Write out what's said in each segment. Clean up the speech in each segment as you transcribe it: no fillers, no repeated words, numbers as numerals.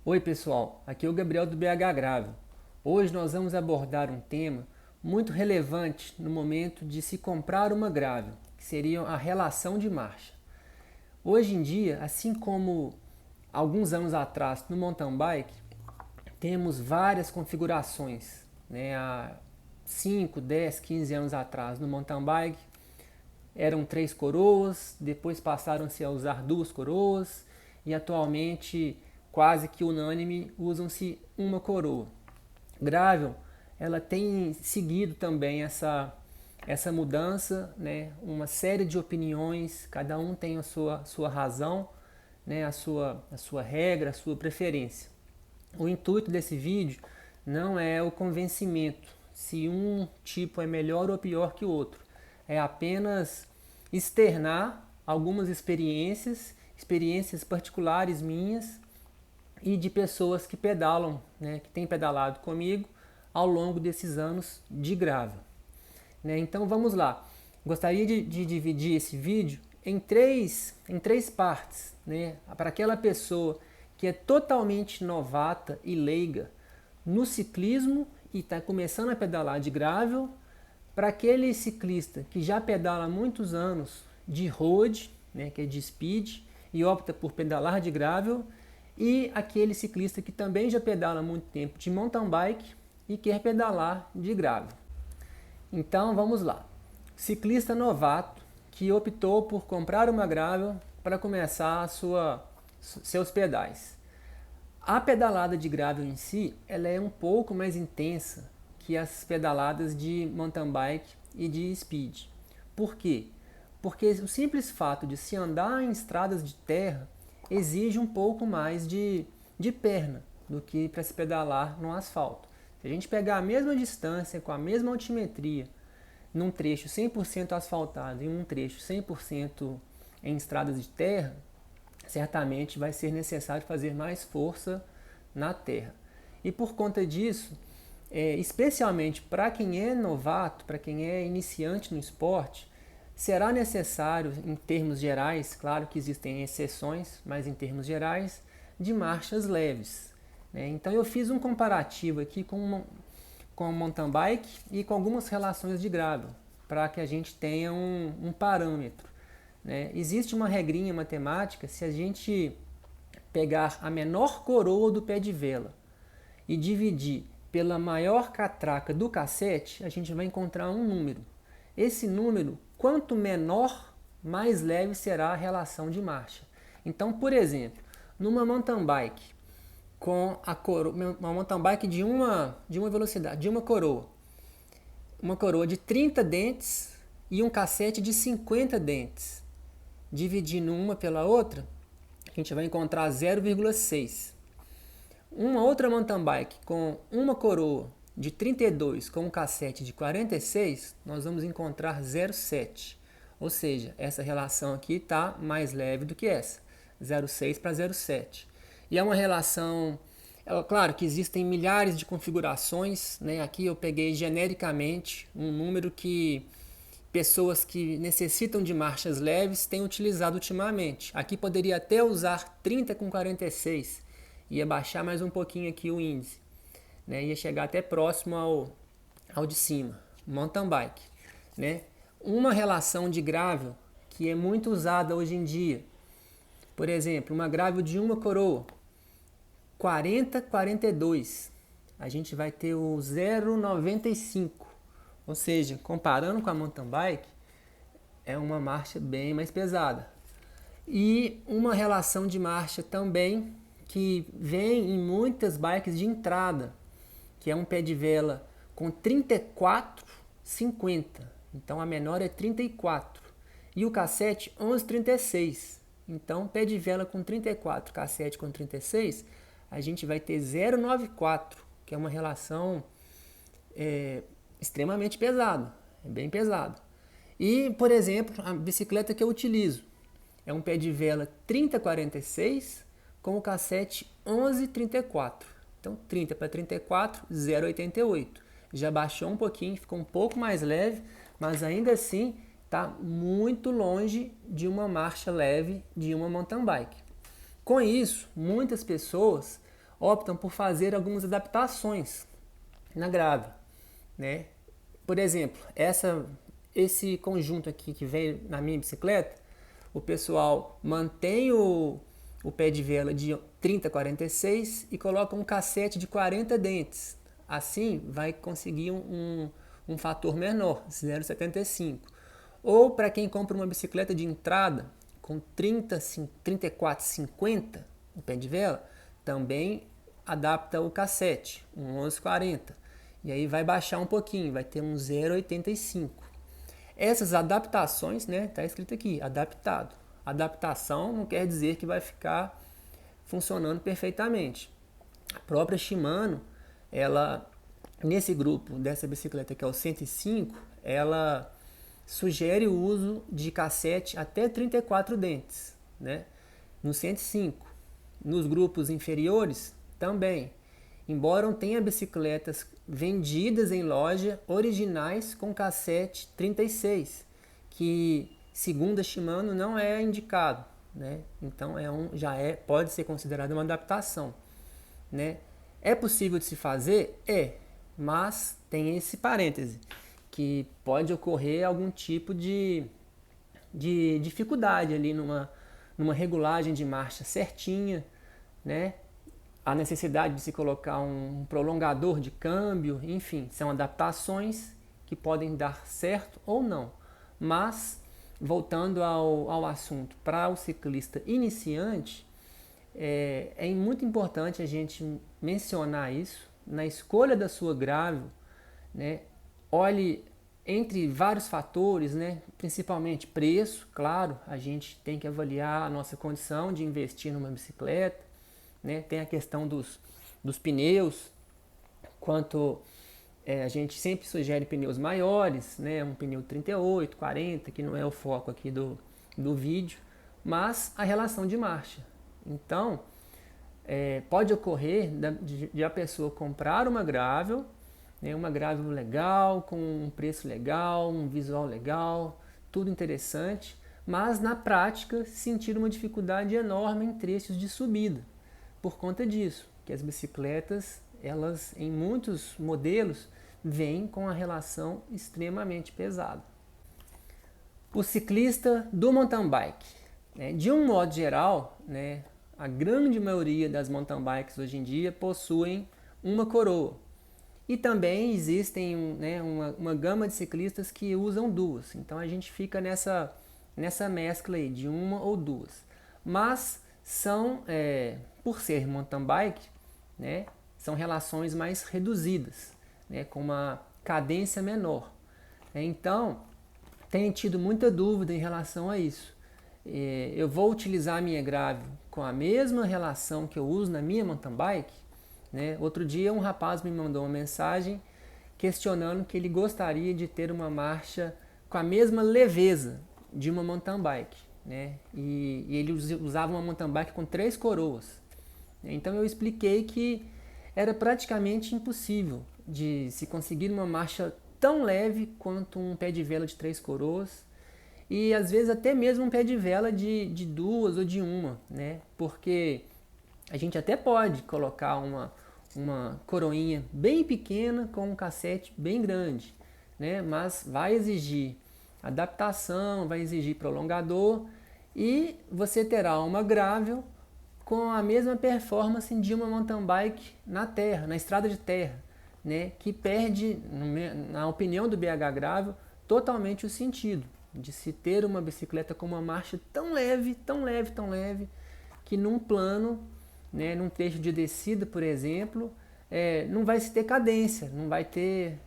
Oi pessoal, aqui é o Gabriel do BH Grave. Hoje nós vamos abordar um tema muito relevante no momento de se comprar uma Gravel, que seria a relação de marcha. Hoje em dia, assim como alguns anos atrás no mountain bike, temos várias configurações. Há 5, 10, 15 anos atrás no mountain bike eram 3 coroas, depois passaram-se a usar 2 coroas e atualmente quase que unânime usam-se uma coroa. Gravel, ela tem seguido também essa mudança, né? Uma série de opiniões, cada um tem a sua razão, né? A sua regra, a sua preferência. O intuito desse vídeo não é o convencimento se um tipo é melhor ou pior que o outro. É apenas externar algumas experiências particulares minhas e de pessoas que pedalam, né, que têm pedalado comigo ao longo desses anos de gravel. Então vamos lá. Gostaria de dividir esse vídeo em três partes, né, para aquela pessoa que é totalmente novata e leiga no ciclismo e está começando a pedalar de gravel, para aquele ciclista que já pedala há muitos anos de road, né, que é de speed, e opta por pedalar de gravel, e aquele ciclista que também já pedala há muito tempo de mountain bike e quer pedalar de gravel. Então vamos lá. Ciclista novato que optou por comprar uma gravel para começar seus pedais. A pedalada de gravel em si, ela é um pouco mais intensa que as pedaladas de mountain bike e de speed. Por quê? Porque o simples fato de se andar em estradas de terra exige um pouco mais de perna do que para se pedalar no asfalto. Se a gente pegar a mesma distância, com a mesma altimetria, num trecho 100% asfaltado e um trecho 100% em estradas de terra, certamente vai ser necessário fazer mais força na terra. E por conta disso, especialmente para quem é novato, para quem é iniciante no esporte, será necessário, em termos gerais, claro que existem exceções, mas em termos gerais, de marchas leves. Então eu fiz um comparativo aqui com mountain bike e com algumas relações de gravel, para que a gente tenha um parâmetro. Existe uma regrinha matemática, se a gente pegar a menor coroa do pé de vela e dividir pela maior catraca do cassete, a gente vai encontrar um número. Esse número, quanto menor, mais leve será a relação de marcha. Então, por exemplo, numa mountain bike com uma mountain bike de uma velocidade, de uma coroa de 30 dentes e um cassete de 50 dentes, dividindo uma pela outra, a gente vai encontrar 0,6. Uma outra mountain bike com uma coroa de 32 com um cassete de 46, nós vamos encontrar 0,7. Ou seja, essa relação aqui está mais leve do que essa, 0,6 para 0,7. E é uma relação, claro que existem milhares de configurações, né? Aqui eu peguei genericamente um número que pessoas que necessitam de marchas leves têm utilizado ultimamente. Aqui poderia até usar 30 com 46, ia baixar mais um pouquinho aqui o índice, né? Ia chegar até próximo ao de cima, mountain bike, né? Uma relação de gravel que é muito usada hoje em dia, por exemplo, uma gravel de uma coroa, 40-42, a gente vai ter o 0,95, ou seja, comparando com a mountain bike, é uma marcha bem mais pesada. E uma relação de marcha também que vem em muitas bikes de entrada, que é um pé de vela com 34,50. Então a menor é 34. E o cassete 11,36. Então pé de vela com 34, cassete com 36, a gente vai ter 0,94, que é uma relação extremamente pesada, é bem pesado. E, por exemplo, a bicicleta que eu utilizo é um pé de vela 30,46 com o cassete 11,34. Então 30 para 34, 0,88. Já baixou um pouquinho, ficou um pouco mais leve, mas ainda assim está muito longe de uma marcha leve de uma mountain bike. Com isso, muitas pessoas optam por fazer algumas adaptações na grave, né? Por exemplo, esse conjunto aqui que vem na minha bicicleta, o pessoal mantém o pé de vela de 30 a 46 e coloca um cassete de 40 dentes. Assim vai conseguir um fator menor, 0,75. Ou para quem compra uma bicicleta de entrada com 34, 50 o pé de vela, também adapta o cassete, um 11,40. E aí vai baixar um pouquinho, vai ter um 0,85. Essas adaptações, né, tá escrito aqui, adaptado. Adaptação não quer dizer que vai ficar funcionando perfeitamente. A própria Shimano, ela nesse grupo dessa bicicleta que é o 105, ela sugere o uso de cassete até 34 dentes, né? No 105. Nos grupos inferiores, também. Embora tenha bicicletas vendidas em loja originais com cassete 36, que segundo a Shimano não é indicado, né? Então pode ser considerado uma adaptação, né? É possível de se fazer? É, mas tem esse parêntese, que pode ocorrer algum tipo de dificuldade ali numa regulagem de marcha certinha, né? A necessidade de se colocar um prolongador de câmbio, enfim, são adaptações que podem dar certo ou não. Mas, voltando ao assunto, para o ciclista iniciante, é muito importante a gente mencionar isso na escolha da sua gravel, né? Olhe entre vários fatores, né? Principalmente preço, claro, a gente tem que avaliar a nossa condição de investir numa bicicleta, né? Tem a questão dos pneus, a gente sempre sugere pneus maiores, né? Um pneu 38, 40, que não é o foco aqui do vídeo, mas a relação de marcha. Então, pode ocorrer de a pessoa comprar uma gravel, né? Uma gravel legal, com um preço legal, um visual legal, tudo interessante, mas na prática sentir uma dificuldade enorme em trechos de subida. Por conta disso, que as bicicletas, elas em muitos modelos, vêm com a relação extremamente pesada. O ciclista do mountain bike, né? De um modo geral, né, a grande maioria das mountain bikes hoje em dia possuem uma coroa. E também existem, né, uma gama de ciclistas que usam duas. Então a gente fica nessa mescla aí de uma ou duas. Mas por ser mountain bike, né, são relações mais reduzidas, né, com uma cadência menor. Então, tenho tido muita dúvida em relação a isso. Eu vou utilizar a minha gravel com a mesma relação que eu uso na minha mountain bike, né? Outro dia um rapaz me mandou uma mensagem questionando que ele gostaria de ter uma marcha com a mesma leveza de uma mountain bike, né? E ele usava uma mountain bike com 3 coroas. Então eu expliquei que era praticamente impossível de se conseguir uma marcha tão leve quanto um pé de vela de 3 coroas e às vezes até mesmo um pé de vela de 2 ou de 1, né? Porque a gente até pode colocar uma coroinha bem pequena com um cassete bem grande, né? Mas vai exigir adaptação, vai exigir prolongador e você terá uma gravel com a mesma performance de uma mountain bike na terra, na estrada de terra, né? Que perde, na opinião do BH Gravel, totalmente o sentido de se ter uma bicicleta com uma marcha tão leve, tão leve, tão leve, que num plano, né, num trecho de descida, por exemplo, não vai se ter cadência, não vai ter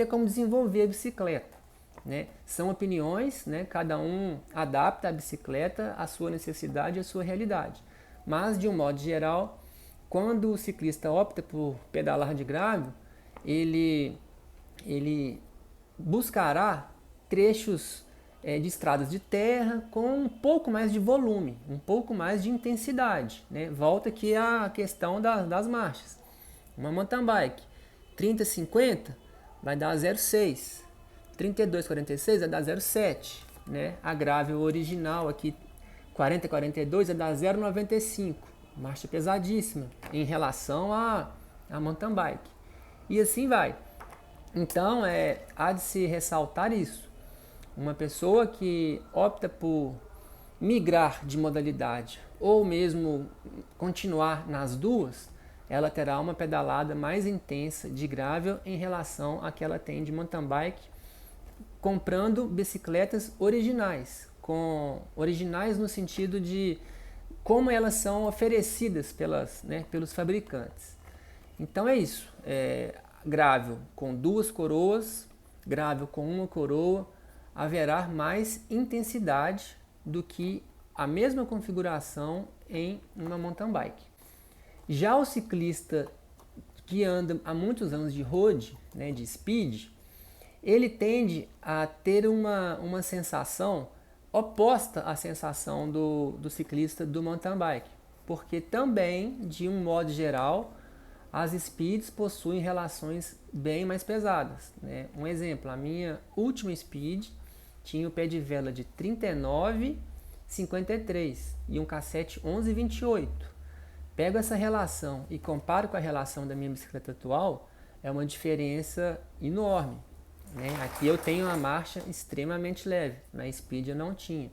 como desenvolver a bicicleta, né? São opiniões, né? Cada um adapta a bicicleta à sua necessidade e à sua realidade. Mas, de um modo geral, quando o ciclista opta por pedalar de gravel, ele buscará trechos de estradas de terra com um pouco mais de volume, um pouco mais de intensidade, né? Volta aqui a questão das marchas. Uma mountain bike 30-50 vai dar 0,6, 32-46 vai dar 0,7, né? A gravel original aqui 40-42 vai dar 0,95, marcha pesadíssima em relação a mountain bike. E assim vai. Então, há de se ressaltar isso. Uma pessoa que opta por migrar de modalidade ou mesmo continuar nas duas, ela terá uma pedalada mais intensa de gravel em relação à que ela tem de mountain bike, comprando bicicletas originais, originais no sentido de como elas são oferecidas pelos fabricantes. Então é isso, gravel com duas coroas, gravel com uma coroa, haverá mais intensidade do que a mesma configuração em uma mountain bike. Já o ciclista que anda há muitos anos de road, de speed, ele tende a ter uma sensação oposta à sensação do ciclista do mountain bike, porque também, de um modo geral, as speeds possuem relações bem mais pesadas. Um exemplo, a minha última speed tinha o pé de vela de 39,53 e um cassete 11,28. Pego essa relação e comparo com a relação da minha bicicleta atual, é uma diferença enorme. Aqui eu tenho uma marcha extremamente leve, na Speed eu não tinha.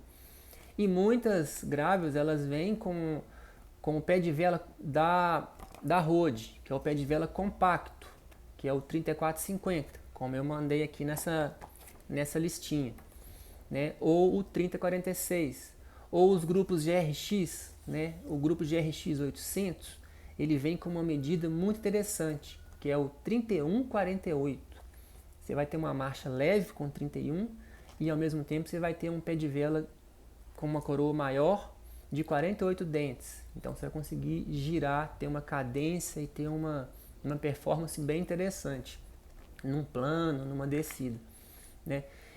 E muitas gravels elas vêm com o pé de vela da Road, que é o pé de vela compacto, que é o 3450, como eu mandei aqui nessa listinha. Ou o 3046, ou os grupos GRX, o grupo GRX 800, ele vem com uma medida muito interessante, que é o 3148. Você vai ter uma marcha leve com 31 e ao mesmo tempo você vai ter um pé de vela com uma coroa maior de 48 dentes. Então você vai conseguir girar, ter uma cadência e ter uma performance bem interessante num plano, numa descida.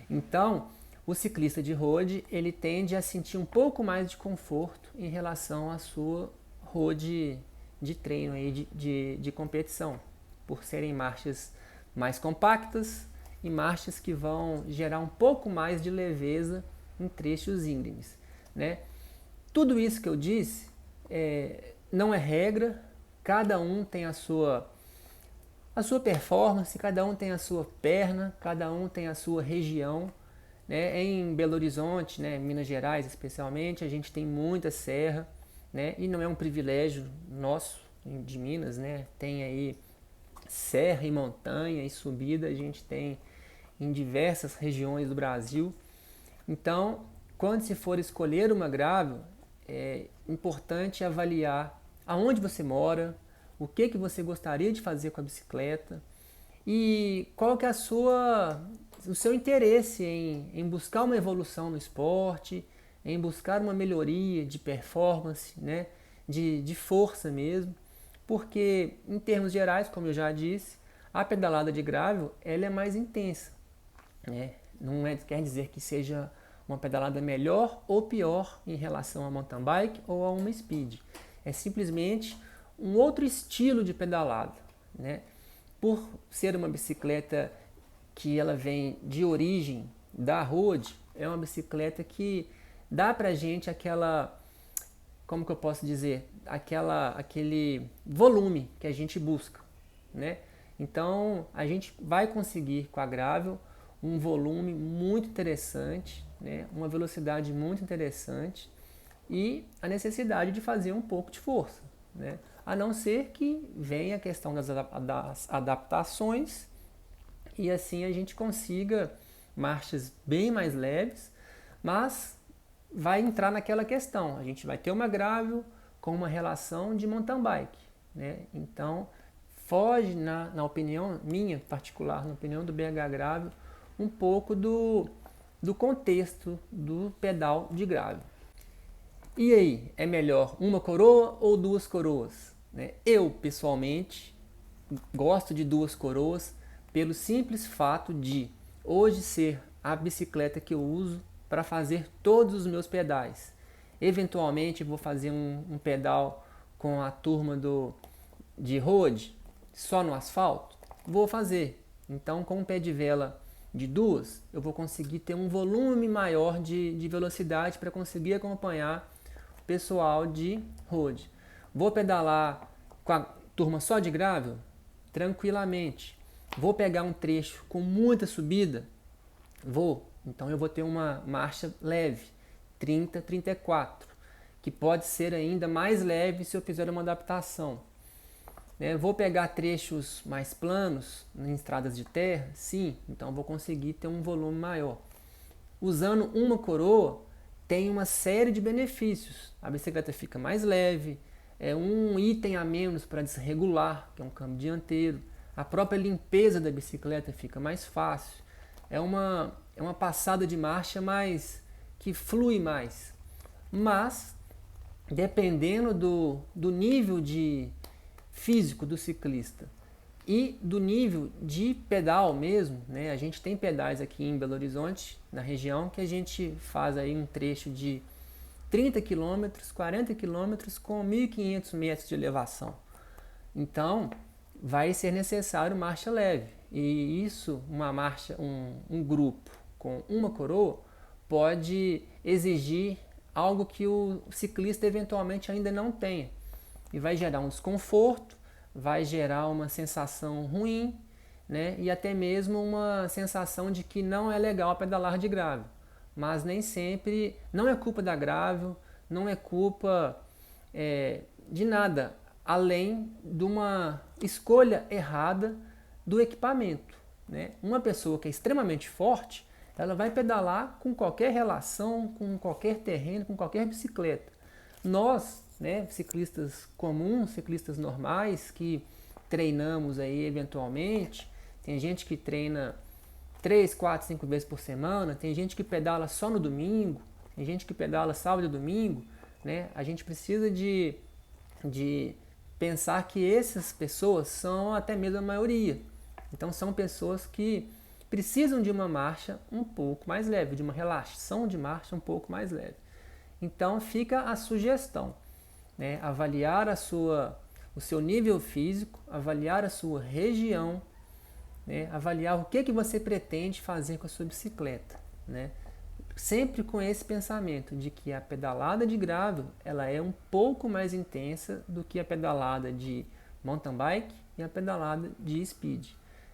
Então o ciclista de road ele tende a sentir um pouco mais de conforto em relação à sua road de treino aí de competição, por serem marchas mais compactas e marchas que vão gerar um pouco mais de leveza em trechos íngremes. Tudo isso que eu disse não é regra, cada um tem a sua performance, cada um tem a sua perna, cada um tem a sua região. Em Belo Horizonte, Minas Gerais especialmente, a gente tem muita serra, e não é um privilégio nosso de Minas, tem aí serra e montanha e subida, a gente tem em diversas regiões do Brasil. Então, quando se for escolher uma gravel, é importante avaliar aonde você mora, o que você gostaria de fazer com a bicicleta e qual que é o seu interesse em buscar uma evolução no esporte, em buscar uma melhoria de performance, de força mesmo. Porque, em termos gerais, como eu já disse, a pedalada de gravel ela é mais intensa. Não quer dizer que seja uma pedalada melhor ou pior em relação a mountain bike ou a uma speed. É simplesmente um outro estilo de pedalada. Por ser uma bicicleta que ela vem de origem da road, é uma bicicleta que dá pra gente aquela... como que eu posso dizer, aquele volume que a gente busca, Então a gente vai conseguir com a gravel um volume muito interessante, uma velocidade muito interessante e a necessidade de fazer um pouco de força, a não ser que venha a questão das adaptações e assim a gente consiga marchas bem mais leves, mas vai entrar naquela questão, a gente vai ter uma gravel com uma relação de mountain bike, Então foge, na opinião minha particular, na opinião do BH Gravel, um pouco do contexto do pedal de gravel. E aí, é melhor uma coroa ou duas coroas? Eu, pessoalmente, gosto de duas coroas pelo simples fato de hoje ser a bicicleta que eu uso para fazer todos os meus pedais. Eventualmente vou fazer um pedal com a turma de road, só no asfalto, vou fazer. Então com um pé de vela de duas, eu vou conseguir ter um volume maior de velocidade para conseguir acompanhar o pessoal de road. Vou pedalar com a turma só de gravel? Tranquilamente. Vou pegar um trecho com muita subida? Vou. Então eu vou ter uma marcha leve, 30, 34, que pode ser ainda mais leve se eu fizer uma adaptação. Vou pegar trechos mais planos, em estradas de terra? Sim, então vou conseguir ter um volume maior. Usando uma coroa, tem uma série de benefícios. A bicicleta fica mais leve, é um item a menos para desregular, que é um câmbio dianteiro. A própria limpeza da bicicleta fica mais fácil. É uma passada de marcha que flui mais. Mas, dependendo do nível de físico do ciclista e do nível de pedal mesmo, né? A gente tem pedais aqui em Belo Horizonte, na região, que a gente faz aí um trecho de 30 km, 40 km com 1.500 metros de elevação. Então, vai ser necessário marcha leve. E isso, um grupo com uma coroa, pode exigir algo que o ciclista eventualmente ainda não tenha. E vai gerar um desconforto, vai gerar uma sensação ruim, né? E até mesmo uma sensação de que não é legal pedalar de gravel. Mas nem sempre, não é culpa da gravel, não é culpa de nada, além de uma escolha errada do equipamento, né? Uma pessoa que é extremamente forte, ela vai pedalar com qualquer relação, com qualquer terreno, com qualquer bicicleta. Nós, né, ciclistas comuns, ciclistas normais, que treinamos aí eventualmente, tem gente que treina 3, 4, 5 vezes por semana, tem gente que pedala só no domingo, tem gente que pedala sábado e domingo, né? A gente precisa de pensar que essas pessoas são até mesmo a maioria. Então são pessoas que precisam de uma marcha um pouco mais leve, de uma relaxação de marcha um pouco mais leve. Então fica a sugestão, né? Avaliar o seu nível físico, avaliar a sua região, né? Avaliar o que você pretende fazer com a sua bicicleta, né? Sempre com esse pensamento de que a pedalada de gravel ela é um pouco mais intensa do que a pedalada de mountain bike e a pedalada de speed,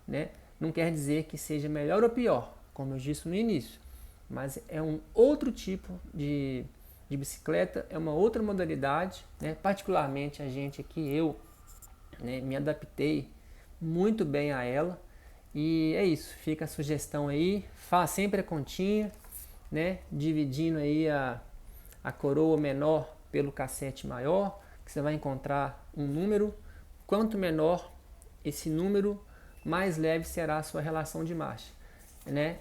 né? Não quer dizer que seja melhor ou pior, como eu disse no início, mas é um outro tipo de bicicleta, é uma outra modalidade, né? Particularmente a gente aqui, eu, né, me adaptei muito bem a ela. E é isso, fica a sugestão aí, faz sempre a continha, né? Dividindo aí a coroa menor pelo cassete maior, que você vai encontrar um número. Quanto menor esse número, mais leve será a sua relação de marcha, né?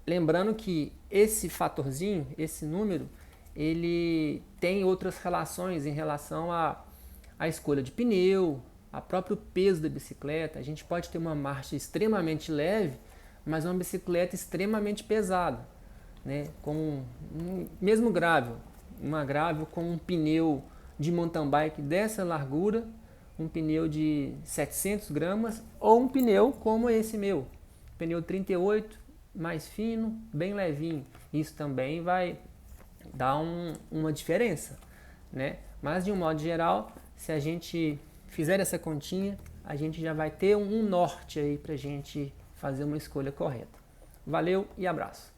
Lembrando que esse fatorzinho, esse número, ele tem outras relações em relação à escolha de pneu, a próprio peso da bicicleta. A gente pode ter uma marcha extremamente leve, mas uma bicicleta extremamente pesada, né? Com mesmo gravel, uma gravel com um pneu de mountain bike dessa largura, um pneu de 700 gramas ou um pneu como esse meu, pneu 38, mais fino, bem levinho. Isso também vai dar uma diferença, né? Mas de um modo geral, se a gente fizer essa continha, a gente já vai ter um norte aí para a gente fazer uma escolha correta. Valeu e abraço!